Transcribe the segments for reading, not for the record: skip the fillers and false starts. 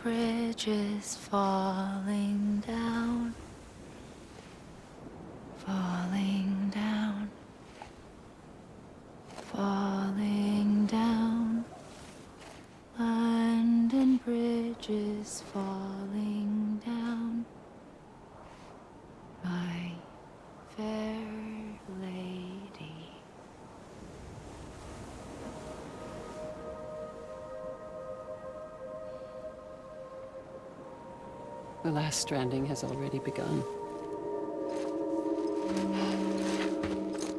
bridges falling down, falling down, falling down. London bridges falling down, my fair lady. The last stranding has already begun.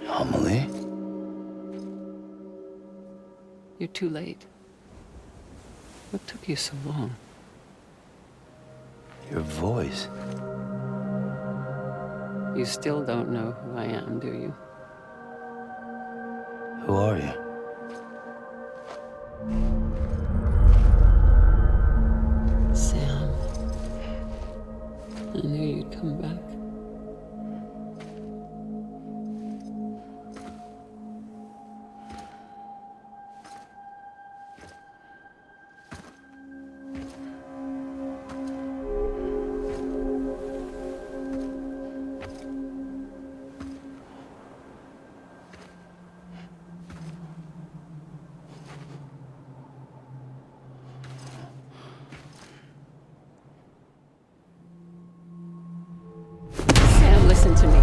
Amelie? You're too late. What took you so long? Your voice. You still don't know who I am, do you? Who are you? Sam. I knew you'd come back. Sam, listen to me.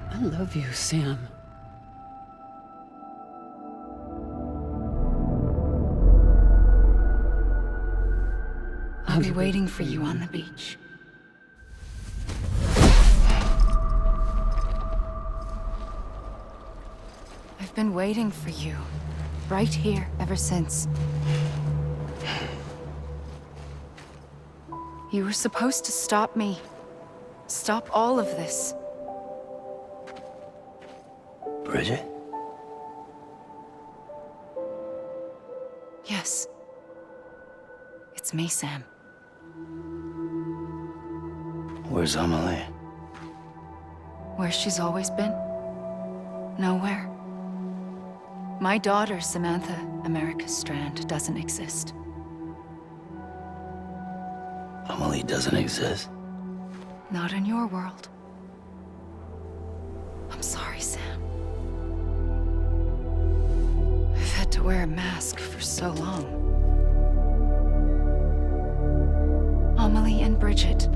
I love you, Sam. I'll be waiting for you on the beach. I've been waiting for you, right here, ever since. You were supposed to stop me. Stop all of this. Bridget? Yes. It's me, Sam. Where's Amelie? Where she's always been? Nowhere. My daughter, Samantha America Strand, doesn't exist. Amelie doesn't exist? Not in your world. I'm sorry, Sam. I've had to wear a mask for so long. Amelie and Bridget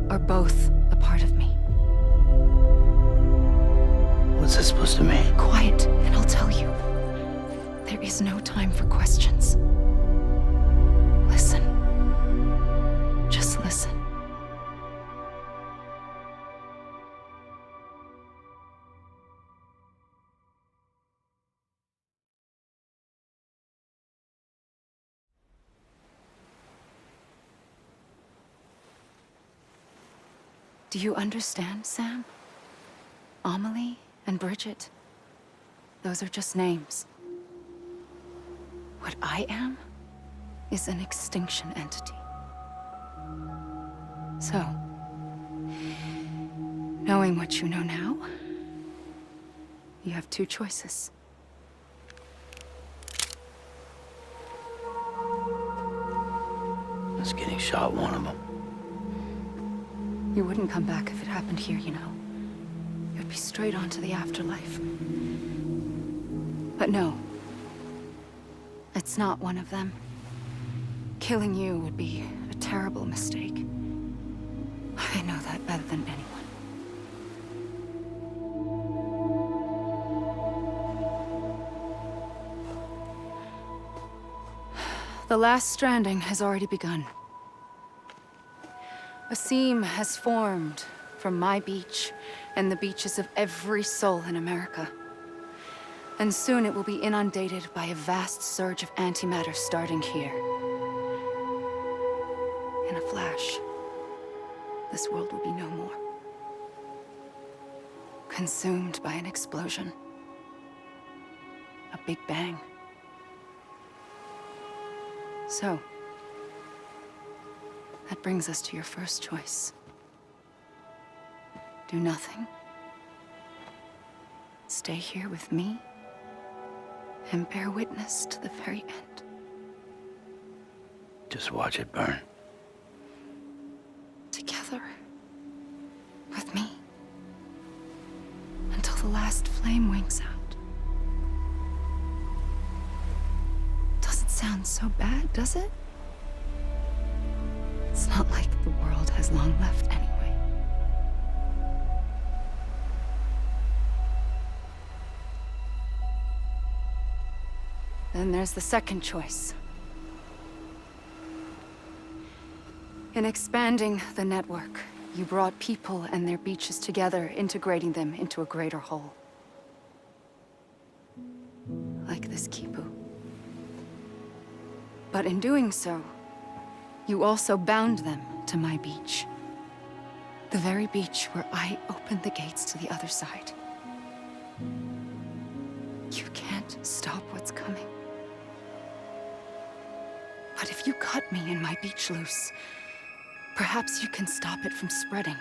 are both a part of me. What's that supposed to mean? Quiet, and I'll tell you. There is no time for questions. Listen. Just listen. Do you understand, Sam? Amelie and Bridget, those are just names. What I am is an extinction entity. So, knowing what you know now, you have two choices. Is getting shot one of them? You wouldn't come back if it happened here, you know. You'd be straight on to the afterlife. But no. It's not one of them. Killing you would be a terrible mistake. I know that better than anyone. The last stranding has already begun. A seam has formed from my beach and the beaches of every soul in America. And soon it will be inundated by a vast surge of antimatter starting here. In a flash, this world will be no more. Consumed by an explosion. A big bang. So, that brings us to your first choice. Do nothing. Stay here with me and bear witness to the very end. Just watch it burn. Together. With me. Until the last flame winks out. Doesn't sound so bad, does it? It's not like the world has long left anyway. Then there's the second choice. In expanding the network, you brought people and their beaches together, integrating them into a greater whole. Like this Kipu. But in doing so, you also bound them to my beach. The very beach where I opened the gates to the other side. You can't stop what's coming. But if you cut me and my beach loose, perhaps you can stop it from spreading.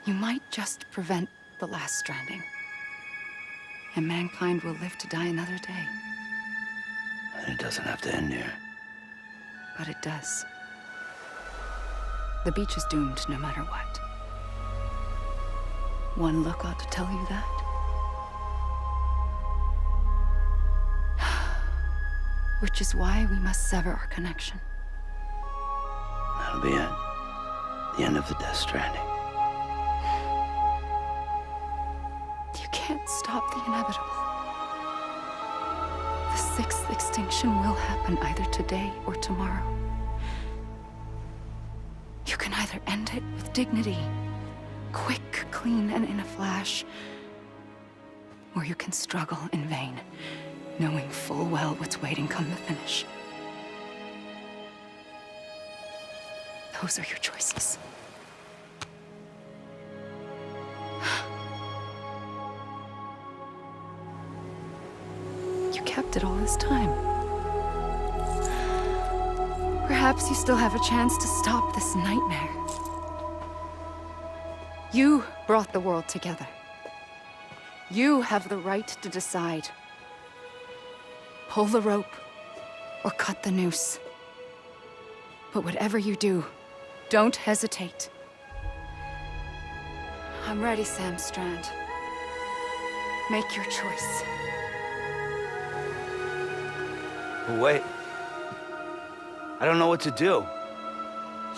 You might just prevent the last stranding. And mankind will live to die another day. And it doesn't have to end here. But it does. The beach is doomed no matter what. One look ought to tell you that. Which is why we must sever our connection. That'll be it. The end of the Death Stranding. You can't stop the inevitable. The sixth extinction will happen either today or tomorrow. You can either end it with dignity, quick, clean, and in a flash, or you can struggle in vain, knowing full well what's waiting come the finish. Those are your choices. You kept it all this time. Perhaps you still have a chance to stop this nightmare. You brought the world together. You have the right to decide. Pull the rope or cut the noose. But whatever you do, don't hesitate. I'm ready, Sam Strand. Make your choice. But wait. I don't know what to do.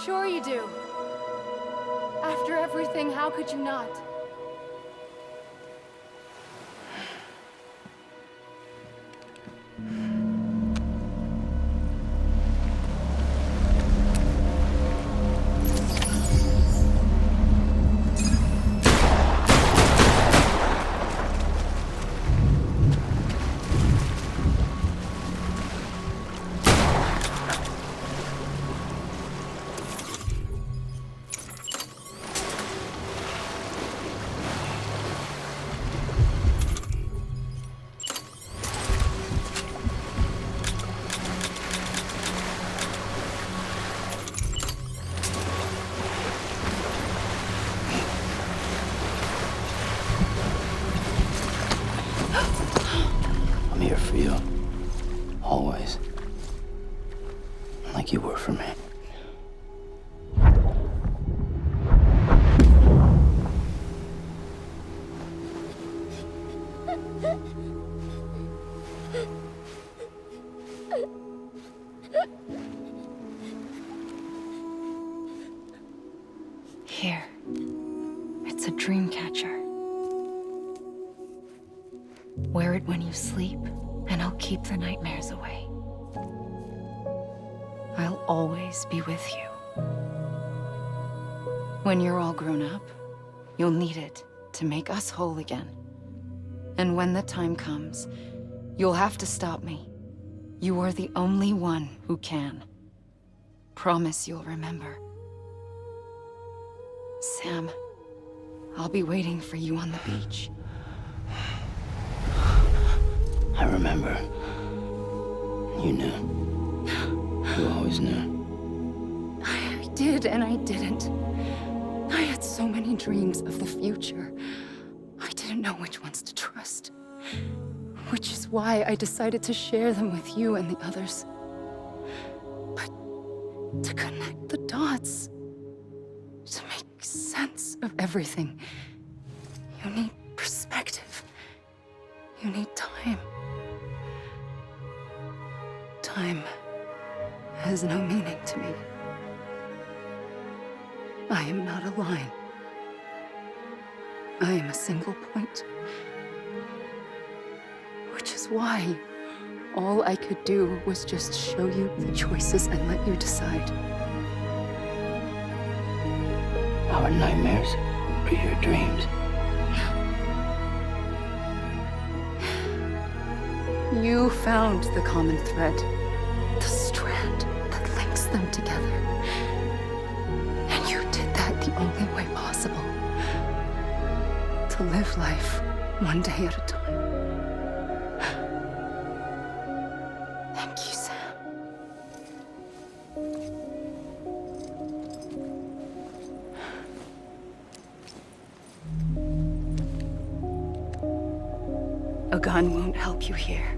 Sure you do. After everything, how could you not? I'm here for you. Always. Like you were for me. Here. It's a dream catcher. Wear it when you sleep, and I'll keep the nightmares away. I'll always be with you. When you're all grown up, you'll need it to make us whole again. And when the time comes, you'll have to stop me. You are the only one who can. Promise you'll remember. Sam, I'll be waiting for you on the beach. I remember. You knew. You always knew. I did and I didn't. I had so many dreams of the future. I didn't know which ones to trust. Which is why I decided to share them with you and the others. But to connect the dots, to make sense of everything, you need perspective. You need time. Time has no meaning to me. I am not a line. I am a single point. Which is why all I could do was just show you the choices and let you decide. Our nightmares are your dreams. You found the common thread, the strand that links them together. And you did that the only way possible. To live life one day at a time. Thank you, Sam. A gun won't help you here.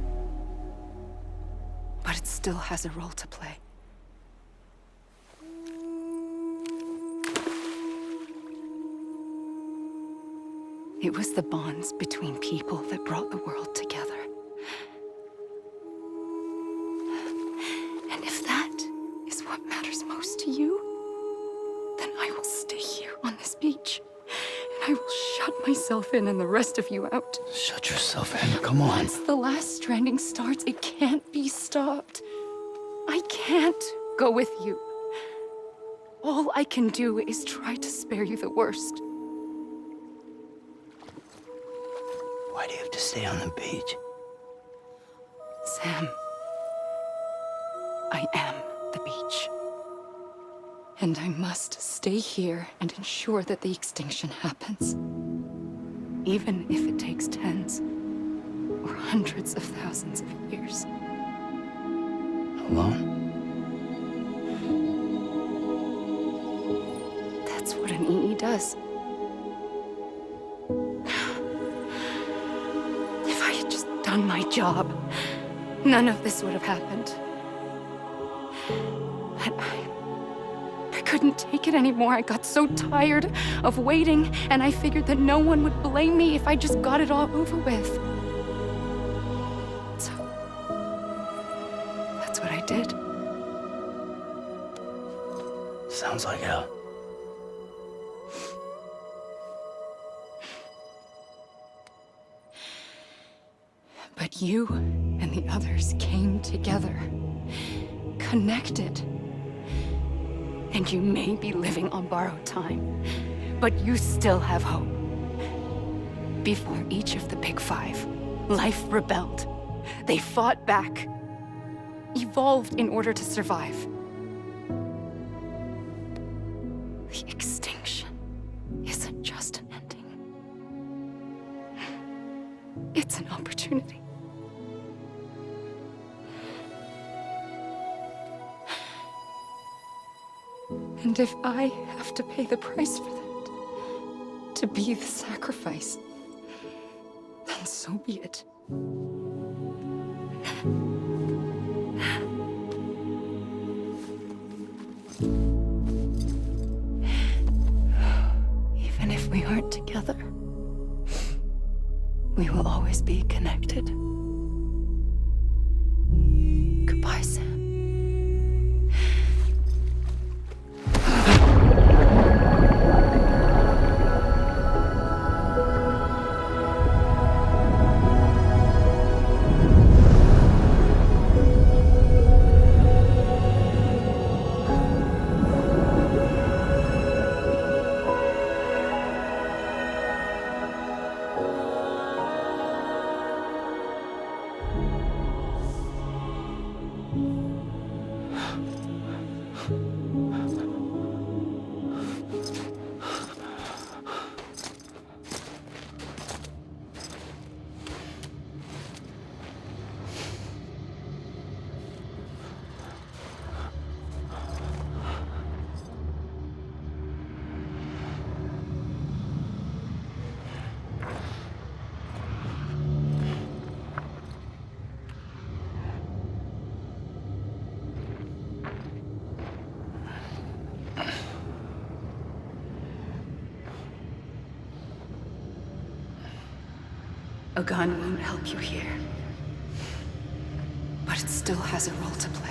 But it still has a role to play. It was the bonds between people that brought the world together. And if that is what matters most to you, then I will stay here on this beach. And I will shut myself in and the rest of you out. Shut yourself in, come on. Once the last stranding starts, it can't be stopped. I can't go with you. All I can do is try to spare you the worst. Why do you have to stay on the beach? Sam, I am the beach. And I must stay here and ensure that the extinction happens. Even if it takes tens or hundreds of thousands of years. Alone? That's what an EE does. If I had just done my job, none of this would have happened. But I couldn't take it anymore. I got so tired of waiting, and I figured that no one would blame me if I just got it all over with. So, that's what I did. Sounds like hell. But you and the others came together, connected. And you may be living on borrowed time, but you still have hope. Before each of the Big Five, life rebelled. They fought back, evolved in order to survive. The extinction isn't just an ending. It's an opportunity. And if I have to pay the price for that, to be the sacrifice, then so be it. Even if we aren't together, we will always be connected. Goodbye, Sam. A gun won't help you here. But it still has a role to play.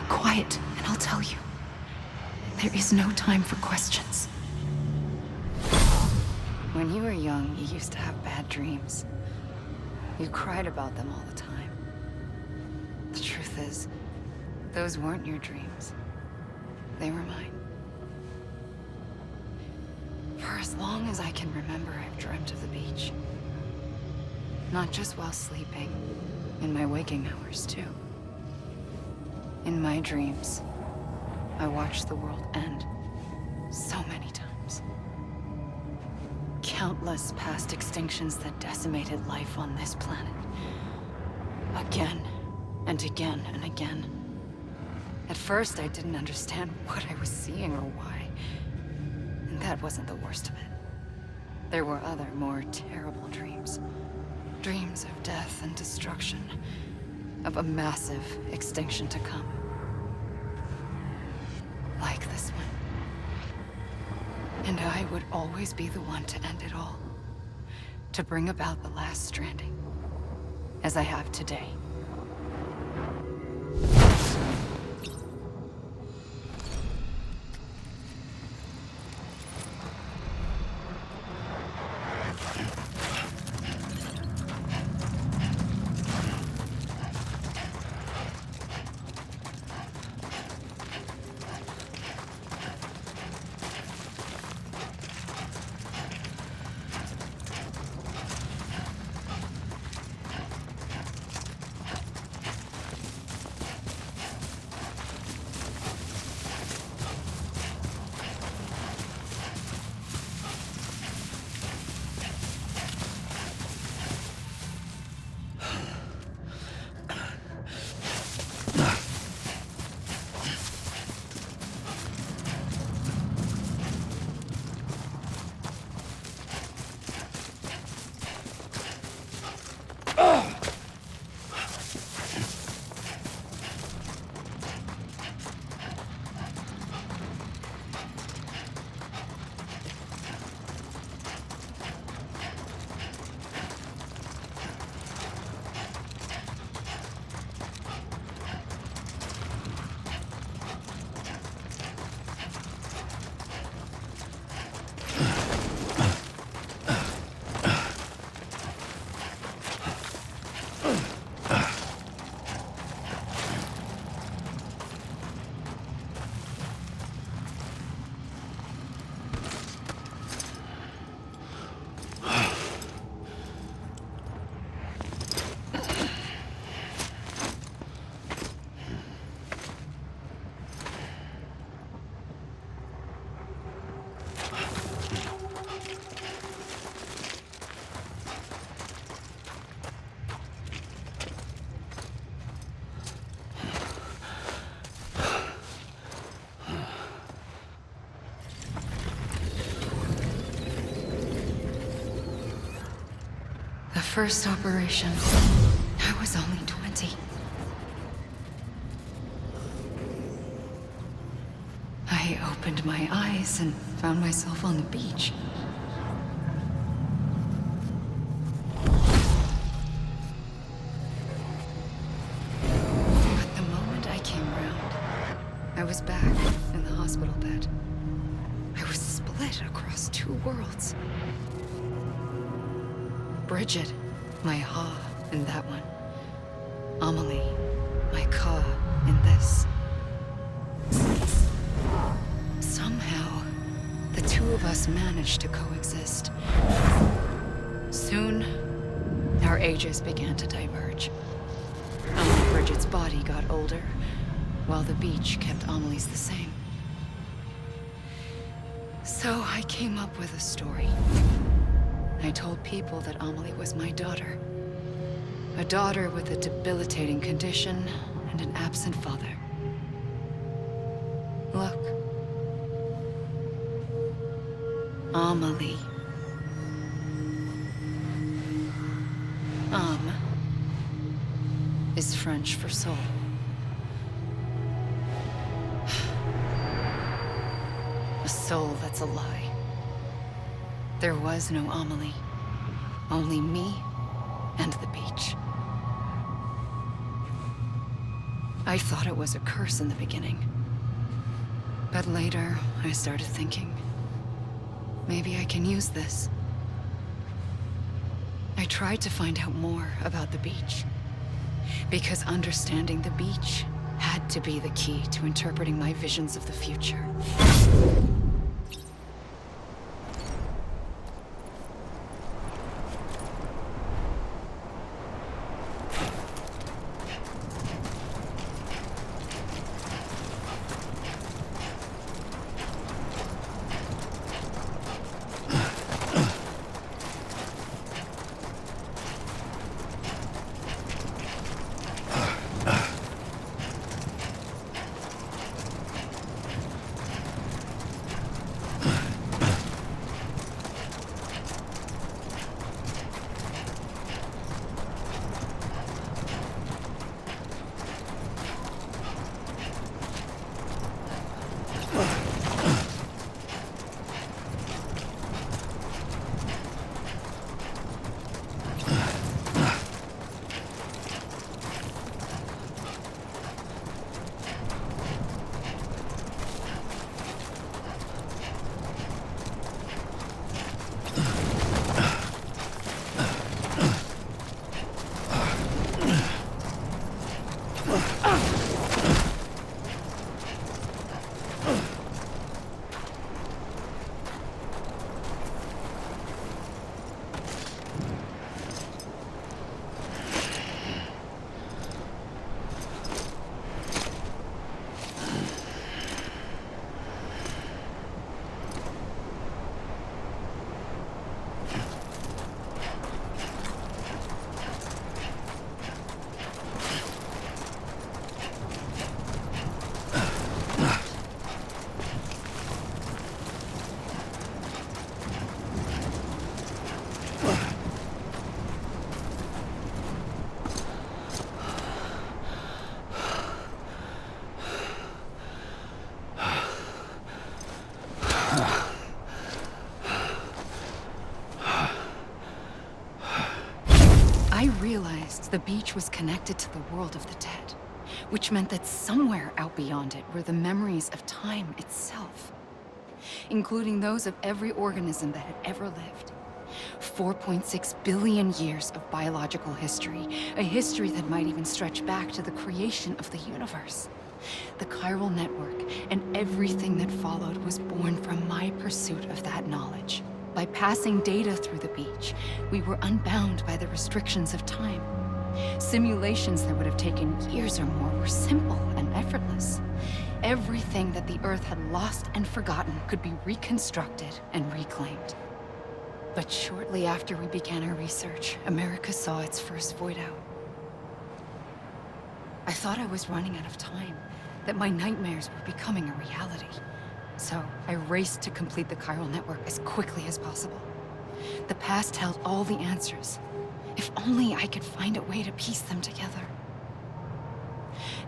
Quiet, and I'll tell you. There is no time for questions. When you were young, you used to have bad dreams. You cried about them all the time. The truth is, those weren't your dreams. They were mine. For as long as I can remember, I've dreamt of the beach. Not just while sleeping, in my waking hours, too. In my dreams, I watched the world end so many times. Countless past extinctions that decimated life on this planet. Again, and again, and again. At first, I didn't understand what I was seeing or why. And that wasn't the worst of it. There were other, more terrible dreams. Dreams of death and destruction. Of a massive extinction to come. Like this one. And I would always be the one to end it all. To bring about the last stranding. As I have today. first operation, I was only 20. I opened my eyes and found myself on the beach. But the moment I came round, I was back in the hospital bed. I was split across two worlds. Bridget, my Ha in that one. Amelie, my Ka in this. Somehow, the two of us managed to coexist. Soon, our ages began to diverge. Bridget's body got older, while the beach kept Amelie's the same. So I came up with a story. I told people that Amelie was my daughter. A daughter with a debilitating condition and an absent father. Look. Amelie. Am is French for soul. A soul that's a lie. There was no Amelie. Only me and the beach. I thought it was a curse in the beginning. But later, I started thinking, maybe I can use this. I tried to find out more about the beach. Because understanding the beach had to be the key to interpreting my visions of the future. I realized the beach was connected to the world of the dead, which meant that somewhere out beyond it were the memories of time itself, including those of every organism that had ever lived. 4.6 billion years of biological history, a history that might even stretch back to the creation of the universe. The chiral network and everything that followed was born from my pursuit of that knowledge. By passing data through the beach, we were unbound by the restrictions of time. Simulations that would have taken years or more were simple and effortless. Everything that the Earth had lost and forgotten could be reconstructed and reclaimed. But shortly after we began our research, America saw its first void out. I thought I was running out of time, that my nightmares were becoming a reality. So I raced to complete the chiral network as quickly as possible. The past held all the answers. If only I could find a way to piece them together.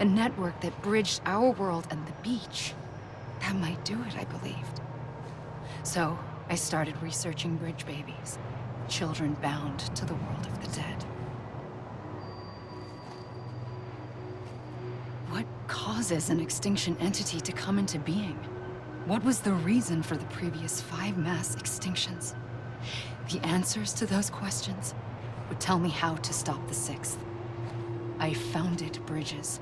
A network that bridged our world and the beach. That might do it, I believed. So, I started researching bridge babies. Children bound to the world of the dead. What causes an extinction entity to come into being? What was the reason for the previous 5 mass extinctions? The answers to those questions would tell me how to stop the 6th. I founded bridges,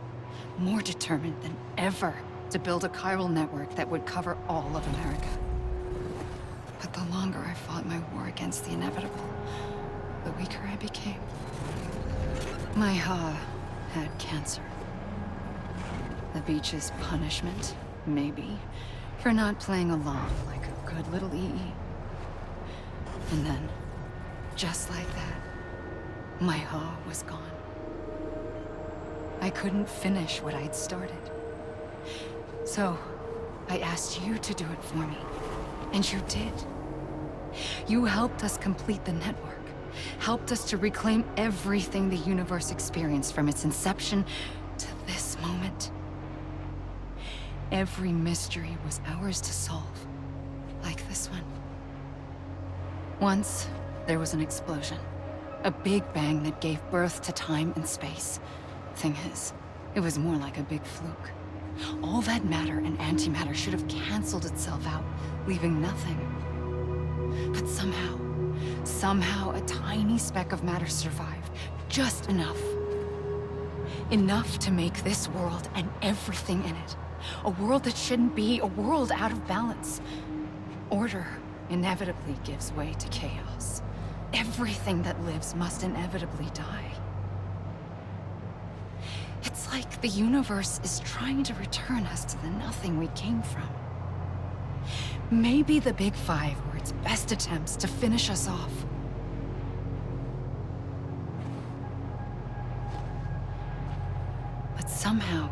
more determined than ever to build a chiral network that would cover all of America. But the longer I fought my war against the inevitable, the weaker I became. My Ha had cancer. The beach's punishment, maybe, for not playing along like a good little EE. And then, just like that, my Ha was gone. I couldn't finish what I'd started. So, I asked you to do it for me. And you did. You helped us complete the network. Helped us to reclaim everything the universe experienced from its inception to this moment. Every mystery was ours to solve. Like this one. Once, there was an explosion. A big bang that gave birth to time and space. Thing is, it was more like a big fluke. All that matter and antimatter should have canceled itself out, leaving nothing. But somehow a tiny speck of matter survived. Just enough. Enough to make this world and everything in it. A world that shouldn't be, a world out of balance. Order inevitably gives way to chaos. Everything that lives must inevitably die. It's like the universe is trying to return us to the nothing we came from. Maybe the Big Five were its best attempts to finish us off. But somehow,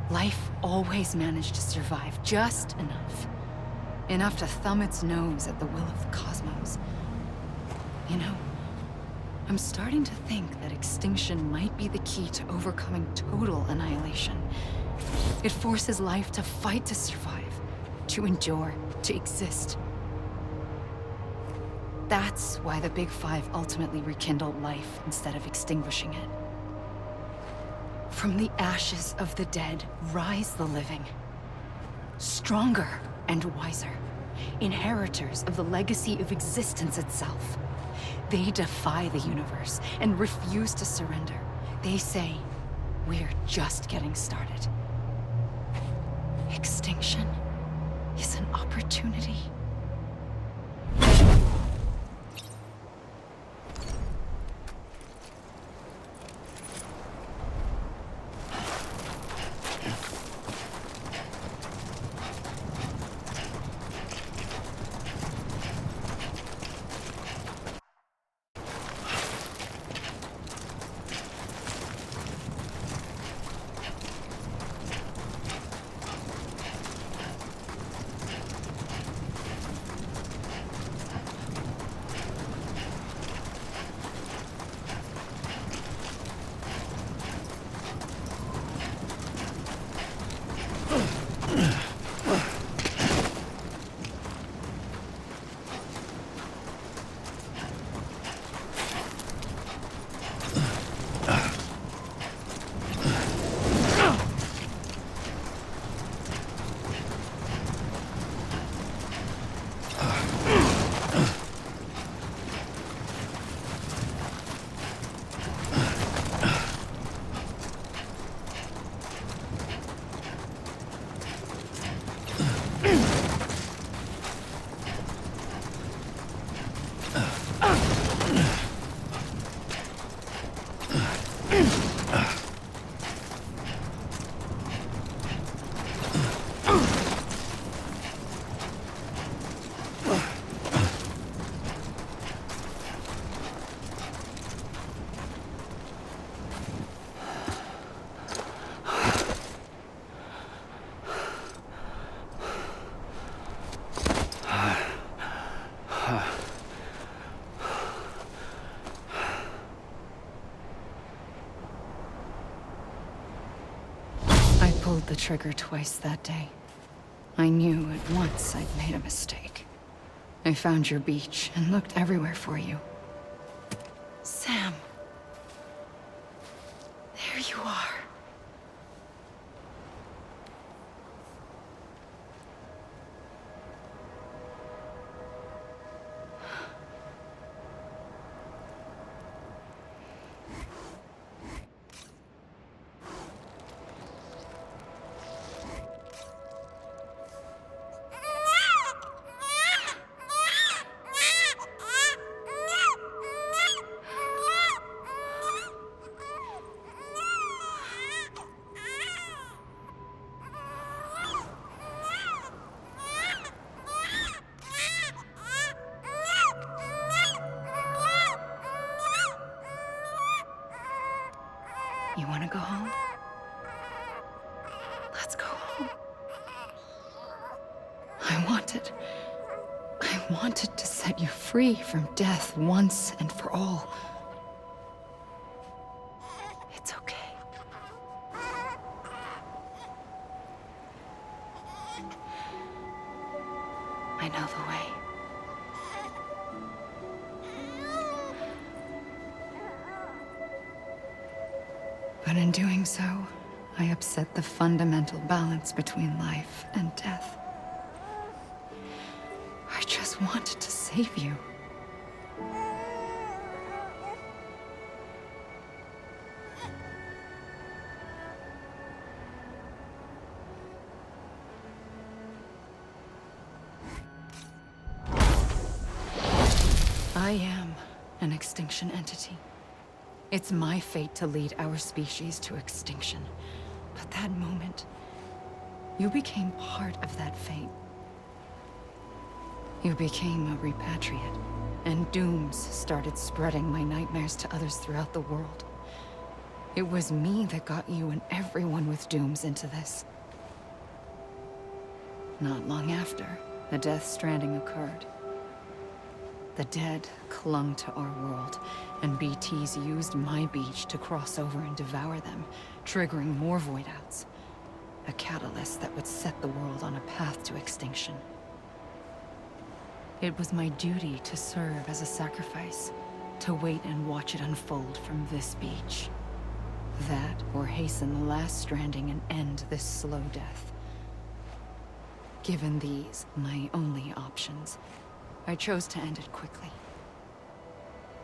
life always managed to survive just enough. Enough to thumb its nose at the will of the cosmos. You know, I'm starting to think that extinction might be the key to overcoming total annihilation. It forces life to fight to survive, to endure, to exist. That's why the Big Five ultimately rekindled life instead of extinguishing it. From the ashes of the dead rise the living. Stronger and wiser. Inheritors of the legacy of existence itself. They defy the universe and refuse to surrender. They say, we're just getting started. Extinction is an opportunity. pulled the trigger twice that day. I knew at once I'd made a mistake. I found your beach and looked everywhere for you. Sam. There you are. You want to go home? Let's go home. I wanted to set you free from death once and for all. It's okay. I know the way. But in doing so, I upset the fundamental balance between life and death. I just wanted to save you. I am an extinction entity. It's my fate to lead our species to extinction. But that moment, you became part of that fate. You became a repatriate, and dooms started spreading my nightmares to others throughout the world. It was me that got you and everyone with dooms into this. Not long after, the Death Stranding occurred. The dead clung to our world, and BTs used my beach to cross over and devour them, triggering more void outs. A catalyst that would set the world on a path to extinction. It was my duty to serve as a sacrifice, to wait and watch it unfold from this beach. That, or hasten the last stranding and end this slow death. Given these, my only options, I chose to end it quickly.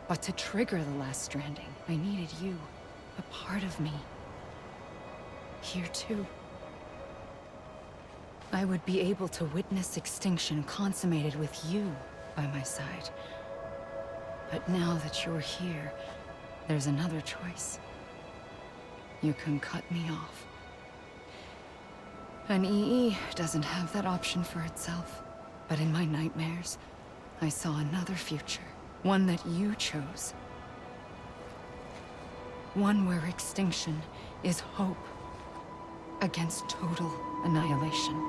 But to trigger the last stranding, I needed you, a part of me. Here too. I would be able to witness extinction consummated with you by my side. But now that you're here, there's another choice. You can cut me off. An EE doesn't have that option for itself. But in my nightmares, I saw another future. One that you chose. One where extinction is hope against total annihilation.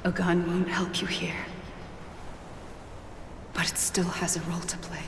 A gun won't help you here. But it still has a role to play.